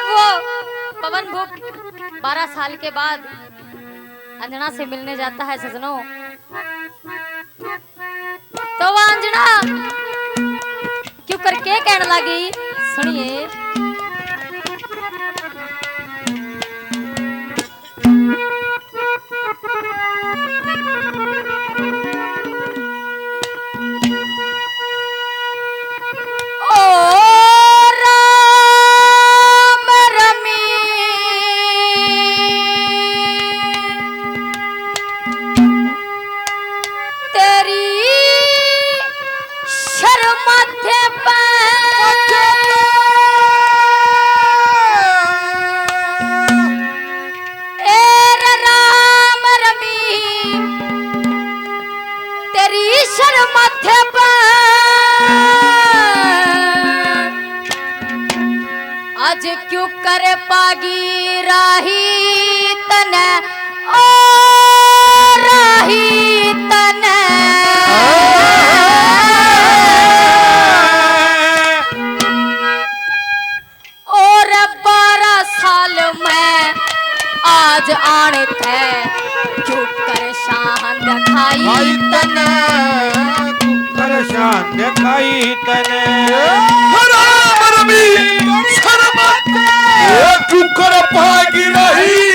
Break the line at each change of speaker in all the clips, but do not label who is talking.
वो पवन भूप 12 साल के बाद अंजना से मिलने जाता है सजनों, तो वो अंजना क्यों करके कहने लगी, सुनिए। आज क्यों कर पागी राही तने, ओ राही तने, और 12 साल में आज आने थे, क्यों कर शान दिखाई तने,
कर शान दिखाई तने,
कर पागी रही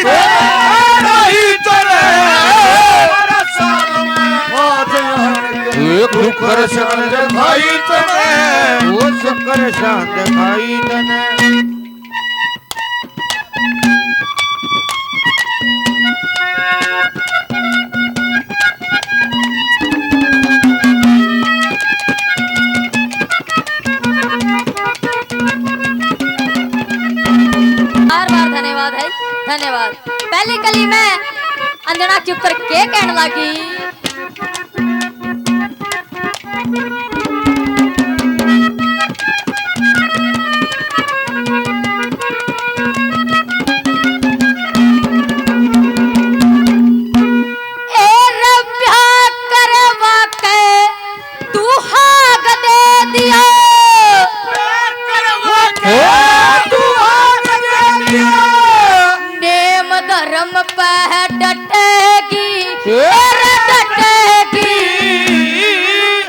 तने,
कर शान दिखाई तने, वो कर शान दिखाई तने।
धन्यवाद है, धन्यवाद। पहली कली में अंजना चुप करके कहने लगी,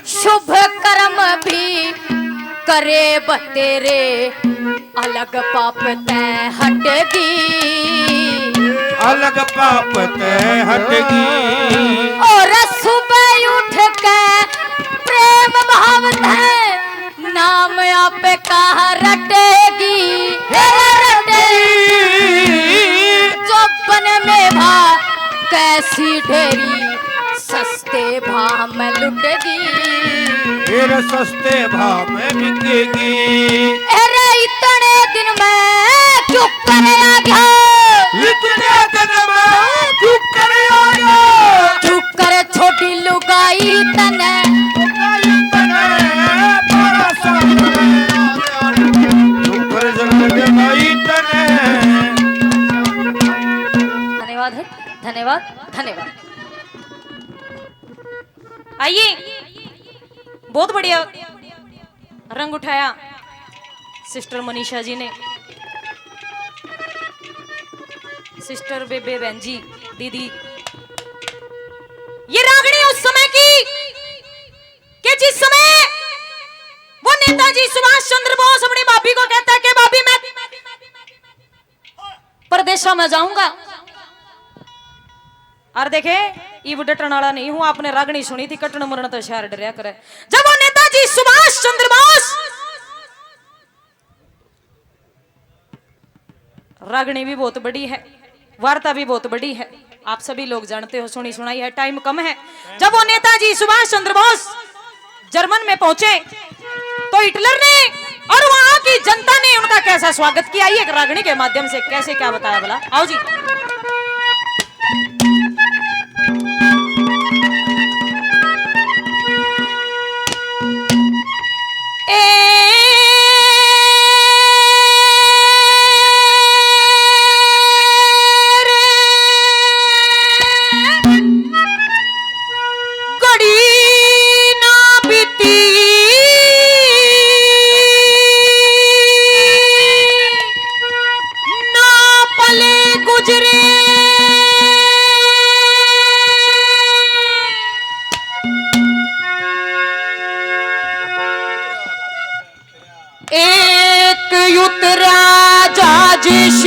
शुभ कर्म भी करे बतेरे, अलग पाप तय हटगी,
अलग पाप तय हटगी,
और सुबह उठ के प्रेम भाव तय नाम आप कहा रटेगी, चौपन में भा कैसी ढेरी सस्ते भाव में लुटेगी,
फिर सस्ते भाव में बिकेगी।
अरे इतने दिन में क्यों करे आ गया,
इतने दिन में क्यों करे आ गया,
क्यों करे छोटी लुगाई तने, धन्यवाद है, धन्यवाद, धन्यवाद।
आइए, बहुत बढ़िया रंग उठाया सिस्टर मनीषा जी ने, सिस्टर बेबे बहन जी, दीदी। ये रागनी उस समय की कि जिस समय वो नेताजी सुभाष चंद्र बोस अपनी भाभी को कहता है कि भाभी मैं परदेशा में जाऊंगा, और देखे ये डटन वाला नहीं हूं, आपने रागनी सुनी थी, कटन मरण तो शहर डरिया करे। जब वो नेताजी सुभाष चंद्र बोस, रागनी भी बहुत बड़ी है, वार्ता भी बहुत बड़ी है, आप सभी लोग जानते हो, सुनी सुनाई है, टाइम कम है। जब वो नेताजी सुभाष चंद्र बोस जर्मन में पहुंचे तो हिटलर ने और वहां की जनता ने उनका कैसा स्वागत किया, ये एक रागनी के माध्यम से कैसे क्या बताया बोला, आओ जी।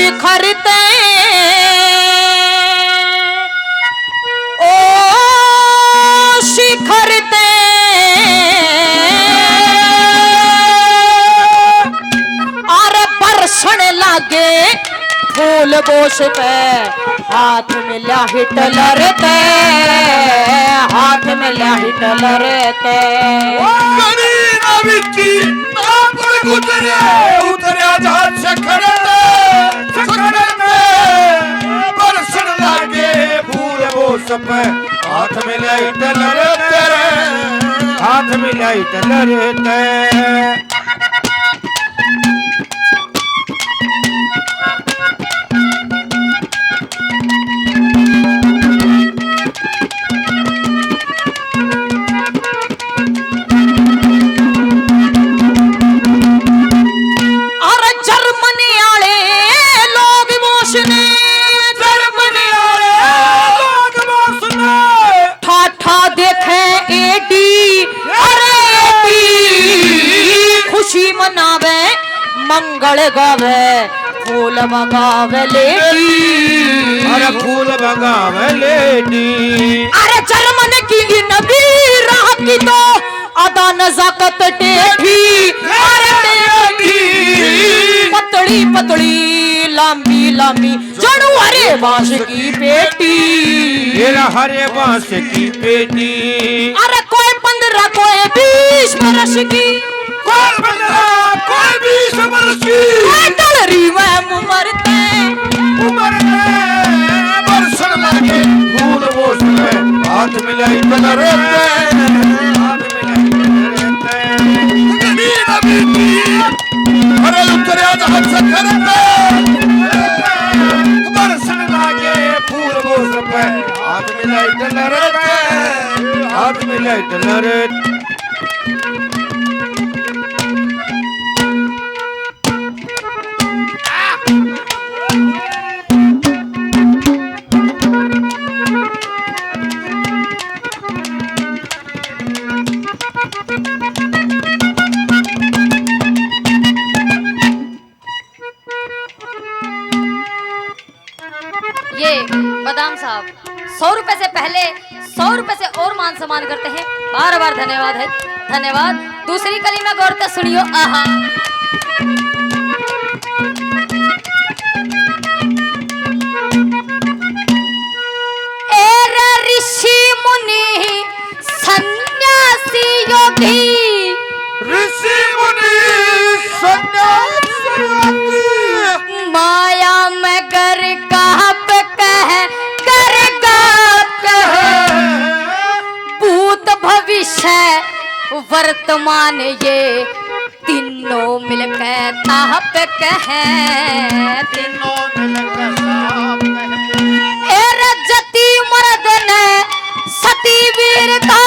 शिखर ते ओ शिखर ते अरे बरसण लागे फूल बोस पे हाथ में लिया हिटलर ते हाथ में लिया हिटलर ते
गरीना विची नाम गुजरे उतरिया जहाज शिखर बरसण लागे
फूल बोस पे हाथ में लाइट लरे तेरे हाथ में लाइट लरे तेरे
मंगल गावे फूल मंगावे लेडी
अरे फूल मंगावे लेडी
अरे जर्मन की नबी राह की तो अदा नजाकत टेढ़ी अरे टेढ़ी पतली पतली लंबी लंबी जड़ू हरे बांस की पेटी
तेरा हरे बांस की पेटी
अरे कोई 15 कोई 20 बरस की
कोई 15 कोई 20 वर्ष की
डलरी में मरते
बरसण लागे
फूल बोस पे हाथ मिलाई तलरे हाथ मिलाई
गरीना विची अरे उतरिया जहाज शिखर
बरसण लागे फूल बोस पे हाथ मिलाई तलरे हाथ मिलाई तलरे
ये बादाम साहब 100 रुपए से पहले 100 रुपए से और मान सम्मान करते हैं। बार बार धन्यवाद है, धन्यवाद। दूसरी कली में गौर से सुनियो। आहा एरे ऋषि मुनि सन्यासी योगी
ऋषि मुनि सन्यासी
माया में गर गाप कह कर गाप कह भूत भविष्य वर्तमान ये तीनों मिलकर ताप कह
तीनों मिलकर साप कहे
एरे जति मर्द ने सती वीर को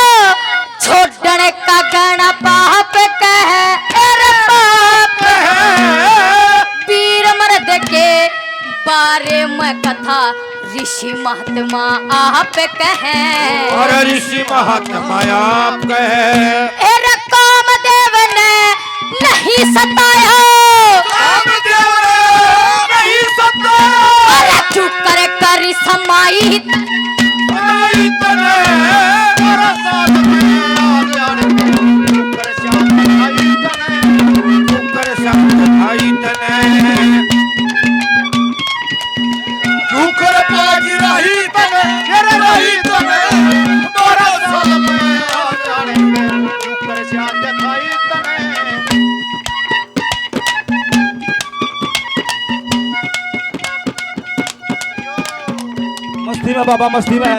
छोड़ने का गण पाप कह एरे पाप वीर मर्द के बारे में कथा ऋषि महात्मा आप कहे
और ऋषि महात्मा आप कहे
एरे कामदेव ने नहीं सताया
कामदेव नहीं सताया
अरे चुप कर कर समाई
नहीं तने मेरा साथ में आज आने कर श्याम आई तने
कर शब्द भाई तने
कर पागी रही तने मेरा रही तने मेरा साथ में आज आने कर श्याम दिखाई तने
मस्ती में बाबा मस्ती में है।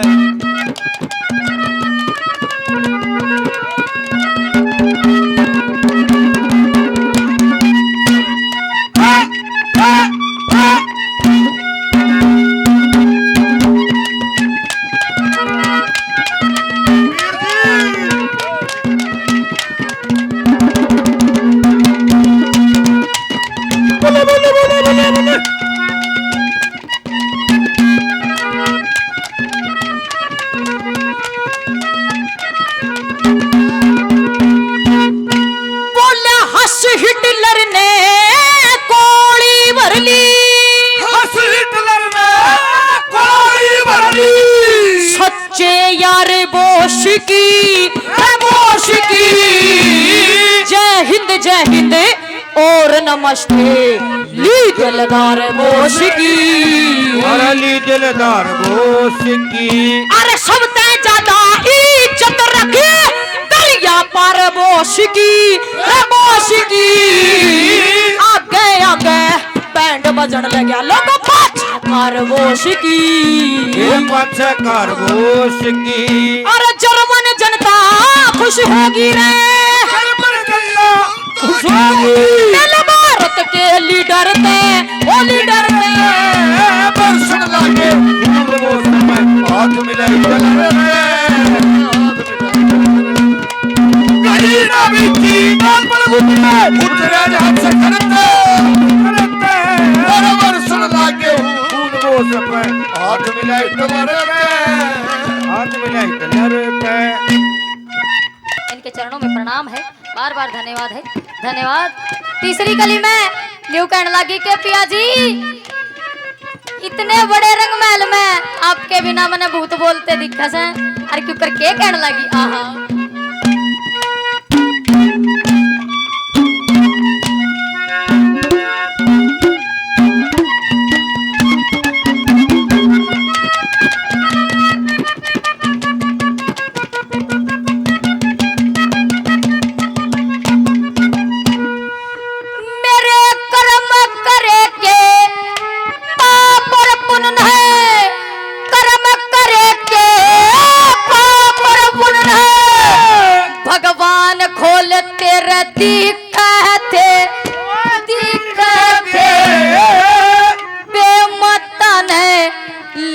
बोला हस हिटलर ने कोड़ी भर ली यार बोश की बोश की। जय हिंद और नमस्ते ली दिलदार बोश की।
अरे ली दिलदार बोश की।
अरे सबसे ज्यादा इज्जत रखे दरिया पर बोश की बोश की। आगे आगे बैंड बजन लगा लोगों पाछा कारबोश की।
पाछा कारबोश की।
और जर्मन जनता खुश होगी रे खुश होगी। भारत के लीडर थे वो लीडर थे।
बरसन लागे हाथ मिलाई कहीं ना भी चीन पर उतरे हाथ से करते बरसन लागे हाथ मिलाई
इनके चरणों में प्रणाम है, बार बार धन्यवाद है, धन्यवाद। तीसरी कली में न्यू कहने लगी के पिया जी इतने बड़े रंग महल में आपके बिना मैंने भूत बोलते दिखा से। अरे क्यों कर के कहने लगी आहा।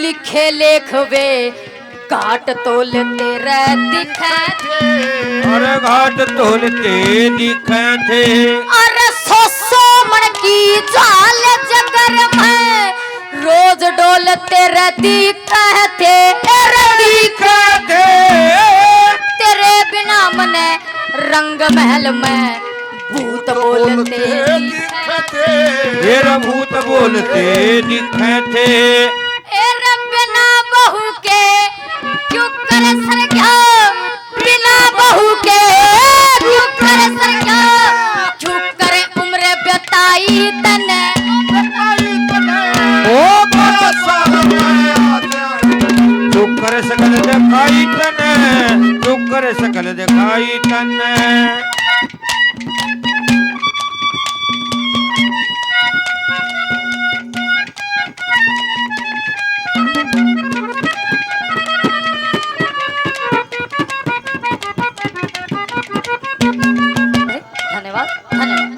लिखे लेखवे घाट तोलते रे दिखे थे।
अरे घाट तोलते दिखे थे।
अरे सो मन की जाल जगर में रोज डोलते रे दिखे थे। दिखे थे तेरे बिना मने रंग महल में भूत बोलते दिखे थे।
तेरा भूत बोलते दिखे थे।
बिना बहू के क्यों करे सरगा बिना बहू के क्यों करे सरगा क्यों करे उम्र बताई तने
ओ बड़ा साल
तू कर सकल दिखाई तने तू कर सकल दिखाई तने।
धन्यवाद धन्यवाद।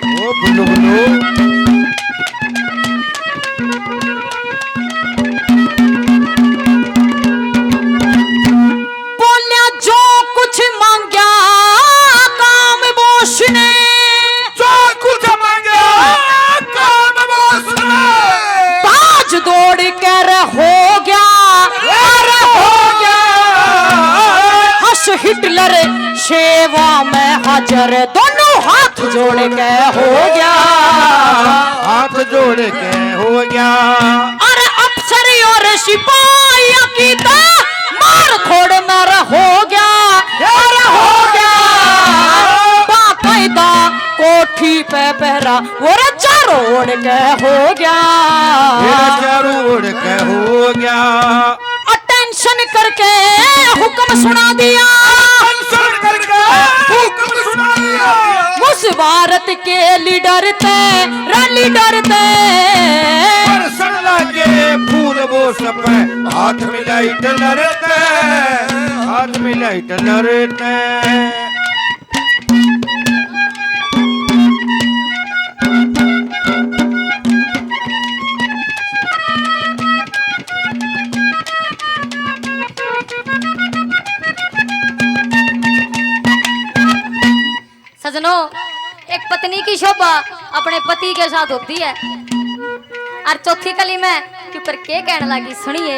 ओ बुल्लू बुल्लू
बोलिया जो कुछ मांगा काम बोश ने।
जो कुछ मांगा काम बोश ने।
बाज दौड़ कर हो गया अरे हो गया। हस हिटलर सेवा में हाजिर दोनों हाथ जोड़ के हो गया।
हाथ जोड़ के हो गया।
अरे अफसर और सिपाही की मार खोड़ नर हो गया अरे हो गया। बाकायदा कोठी पे पहरा और चारों ओढ़ के हो गया।
चारों ओढ़ के हो गया।
अटेंशन करके हुक्म सुना दिया।
हुक्म सुना दिया।
उस भारत के लीडर थे लीडर थे।
बरसन लागे फूल वो सब हाथ मिलाई लड़ते हाथ मिलाई लड़ते।
सजनों, एक पत्नी की शोभा अपने पति के साथ होती है। और चौथी कली में के ऊपर के कहने लगी, सुनिए।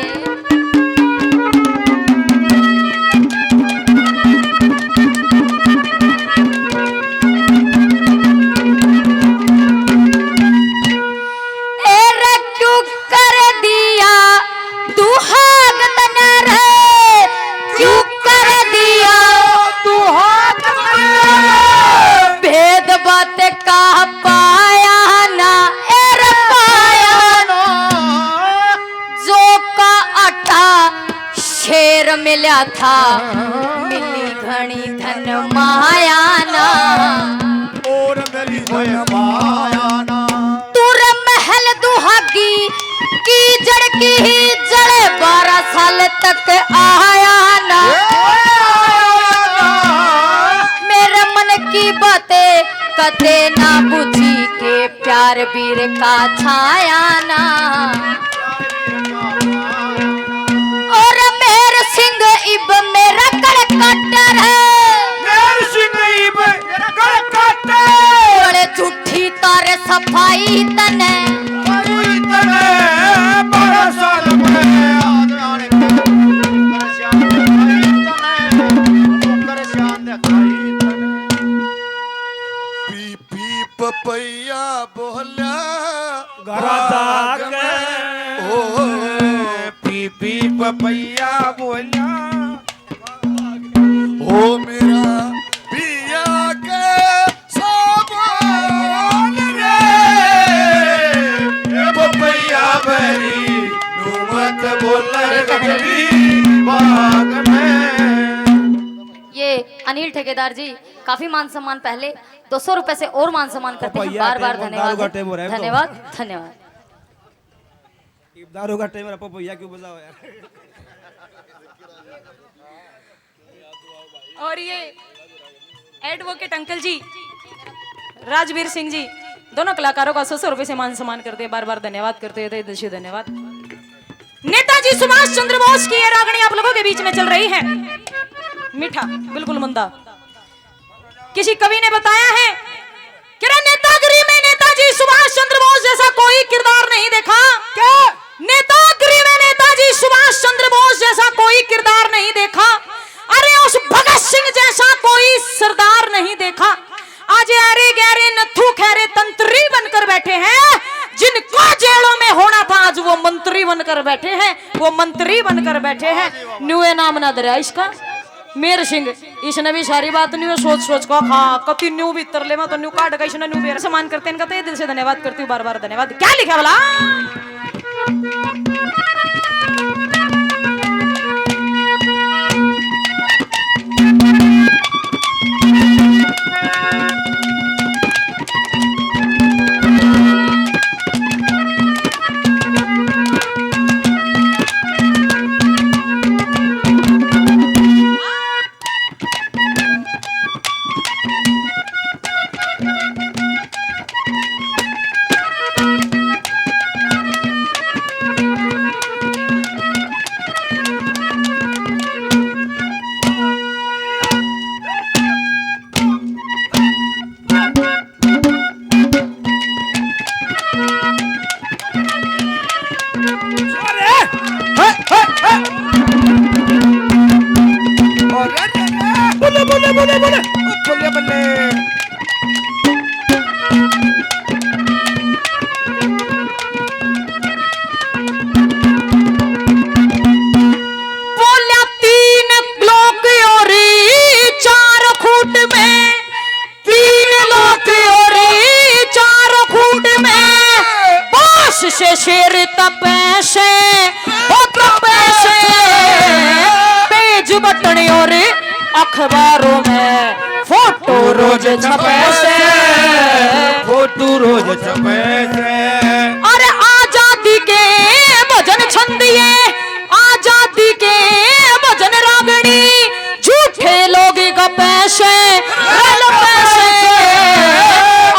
मिला था मिली घनी धन माया ना,
और मेरी धन माया ना।
तुर महल दुहागी की जड़ की ही जड़े 12 साल तक आया ना। मेरे मन की बातें कदे ना बुझी के प्यार वीर का छाया ना। इब मेरा कड़कटर है,
मेरे सिंह इब मेरा कड़कटर,
बड़े झूठी तारे सफाई तने,
बड़ी तने 12 साल में
आने कर श्याम दिखाई तने। पी पी पपैया बोला
घरा जाके, ओ पी पी पपैया बोला,
ओ मेरा पिया के सामान रे,
पपैया भरी नूमत बोला गली बाग में।
ये अनिल ठेकेदार जी काफी मान सम्मान, पहले 200 रुपए से और मान सम्मान करते हैं। बार बार धन्यवाद, धन्यवाद, धन्यवाद।
दारू का टाइम पपैया क्यों बजाओ यार।
और ये एडवोकेट अंकल जी, राजवीर सिंह जी, दोनों कलाकारों का 100 रुपए से मान सम्मान करते हैं। बार बार धन्यवाद करते हैं, दिल से धन्यवाद। नेताजी सुभाष चंद्र बोस की ये रागनी आप लोगों के बीच में चल रही है। मीठा बिल्कुल मंदा। किसी कवि ने बताया है कि नेतागिरी में नेताजी सुभाष चंद्र बोस जैसा कोई किरदार नहीं देखा। क्या नेतागिरी में नेताजी सुभाष चंद्र बोस जैसा कोई किरदार नहीं देखा। अरे उस भगत सिंह जैसा कोई सरदार नहीं देखा। आज अरे गहरे नथु खैरे तंत्री बनकर बैठे हैं। जिनको जेलों में होना था आज वो मंत्री बनकर बैठे हैं, वो मंत्री बनकर बैठे हैं। न्यूए नाम ना दरिया इसका मेर सिंह, इसने भी सारी बात न्यू सोच सोच को खा कति न्यू भी तर ले मैं तो न्यू काट गई इसने न्यू मेरा सम्मान करते हैं। इनका दिल से धन्यवाद करती हूँ, बार बार धन्यवाद। क्या लिखा बोला से शेर तपैसे पेज बटने और अखबारों में फोटो रोज छपे से,
फोटो रोज छपे से।
अरे आजादी के भजन छंदिए, आजादी के भजन रागणी, झूठे लोग का पैसे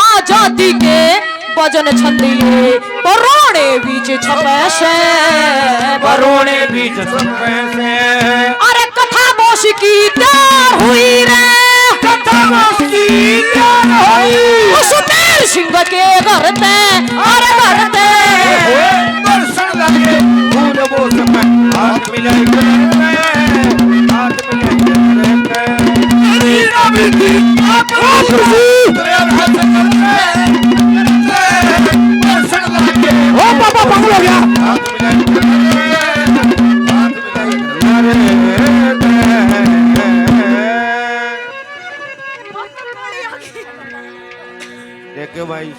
आजादी के भजन छंदिए, बरोड़े बीच छपे से,
बरोड़े बीच छपे से।
अरे कथा बोश की तैयार हुई रे, सुतेर सिंह के घर ते अरे घर ते
दर्शन लगे फूल वो सब हाथ मिलाई हाथ
ओ पापा पागल हो गया
देखो भाई